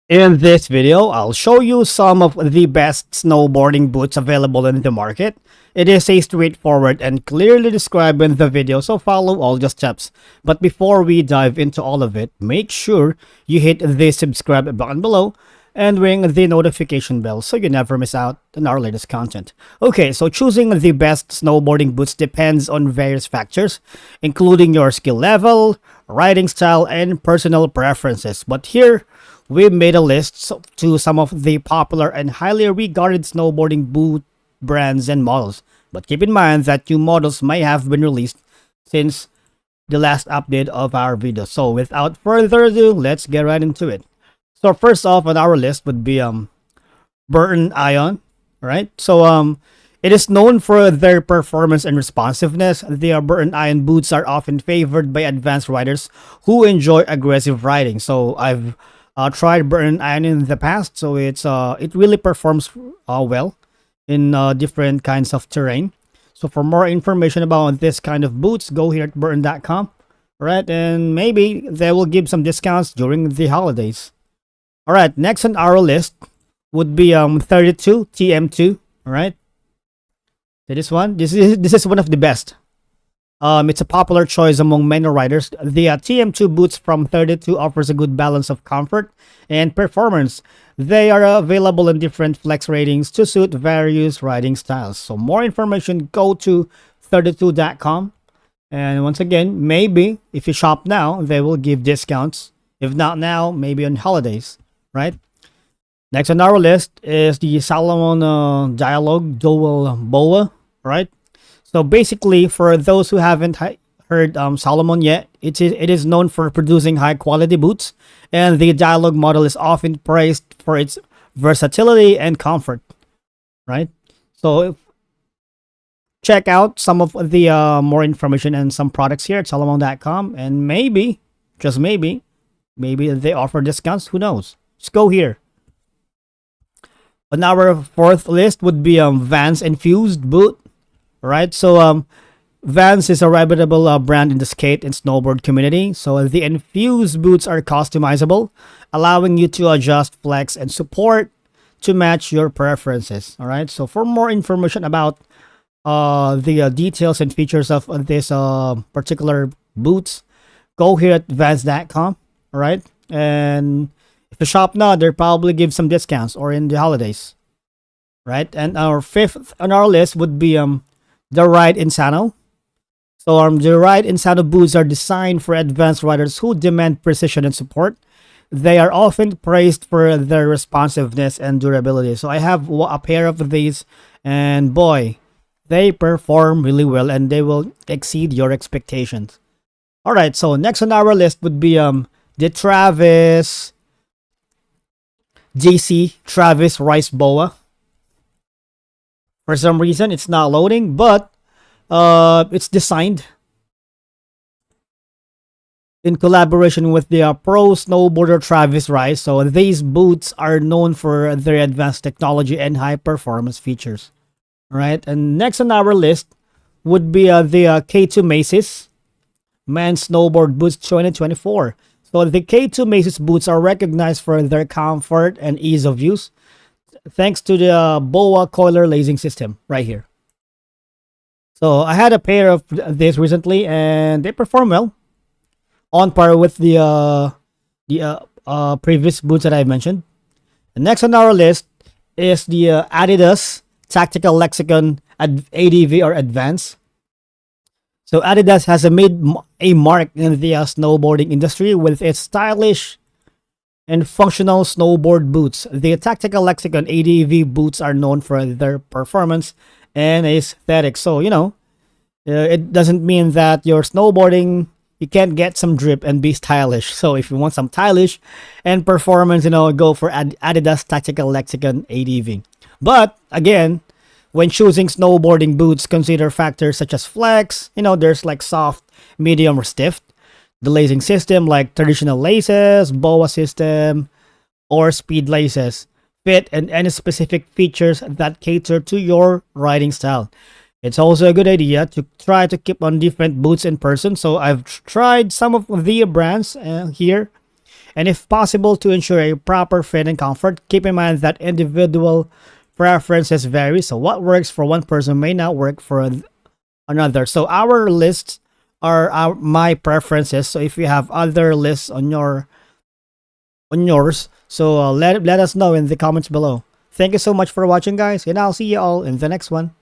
In this video, I'll show you some of the best snowboarding boots available in the market. It is a straightforward and clearly described in the video, so follow all the steps. But before we dive into all of it, make sure you hit the subscribe button below and ring the notification bell so you never miss out on our latest content. Okay, so choosing the best snowboarding boots depends on various factors, including your skill level, riding style, and personal preferences. But here, we made a list to some of the popular and highly regarded snowboarding boot brands and models. But keep in mind that new models may have been released since the last update of our video. So without further ado, let's get right into it. So first off on our list would be Burton Ion, right? So it is known for their performance and responsiveness. The Burton Ion boots are often favored by advanced riders who enjoy aggressive riding. So I've tried Burton Iron in the past, so it really performs well in different kinds of terrain. So for more information about this kind of boots, go here at burton.com, right? And maybe they will give some discounts during the holidays. All right, next on our list would be 32 TM2. All right, so this is one of the best. It's a popular choice among many riders. The TM2 boots from 32 offers a good balance of comfort and performance. They are available in different flex ratings to suit various riding styles. So more information, go to 32.com. And once again, maybe if you shop now, they will give discounts. If not now, maybe on holidays, right? Next on our list is the Salomon Dialogue Dual BOA, right? So basically, for those who haven't heard Salomon yet, it is known for producing high quality boots, and the Dialogue model is often praised for its versatility and comfort, right? So check out some of the more information and some products here at salomon.com, and maybe, just maybe they offer discounts. Who knows? Just go here. On our fourth list would be Vans Infused boot. Right, so Vans is a reputable brand in the skate and snowboard community. So the infused boots are customizable, allowing you to adjust, flex, and support to match your preferences. All right, so for more information about the details and features of this particular boots, go here at Vans.com. All right, and if you shop now, they probably give some discounts or in the holidays. Right, and our fifth on our list would be the Ride Insano. So the Ride Insano boots are designed for advanced riders who demand precision and support. They are often praised for their responsiveness and durability. So I have a pair of these, and boy, they perform really well and they will exceed your expectations. All right, so next on our list would be the Travis GC Travis Rice BOA. For some reason, it's not loading, but it's designed in collaboration with the pro snowboarder Travis Rice. So these boots are known for their advanced technology and high performance features. All right, and next on our list would be the K2 Macy's Men's Snowboard Boots 2024. So the K2 Macy's boots are recognized for their comfort and ease of use, thanks to the BOA coiler lacing system right here. So I had a pair of this recently, and they perform well, on par with the previous boots that I mentioned. And next on our list is the Adidas Tactical Lexicon ADV or Advance. So Adidas has made a mark in the snowboarding industry with its stylish and functional snowboard boots. The Tactical Lexicon ADV boots are known for their performance and aesthetic. So, it doesn't mean that you're snowboarding, you can't get some drip and be stylish. So if you want some stylish and performance, go for Adidas Tactical Lexicon ADV. But again, when choosing snowboarding boots, consider factors such as flex. There's like soft, medium, or stiff. The lacing system, like traditional laces, BOA system, or speed laces, fit and any specific features that cater to your riding style. It's also a good idea to try to keep on different boots in person. So I've tried some of the brands here, And if possible, to ensure a proper fit and comfort, keep in mind that individual preferences vary. So what works for one person may not work for another. So our lists are my preferences. So if you have other lists on yours, so let us know in the comments below. Thank you so much for watching, guys, and I'll see you all in the next one.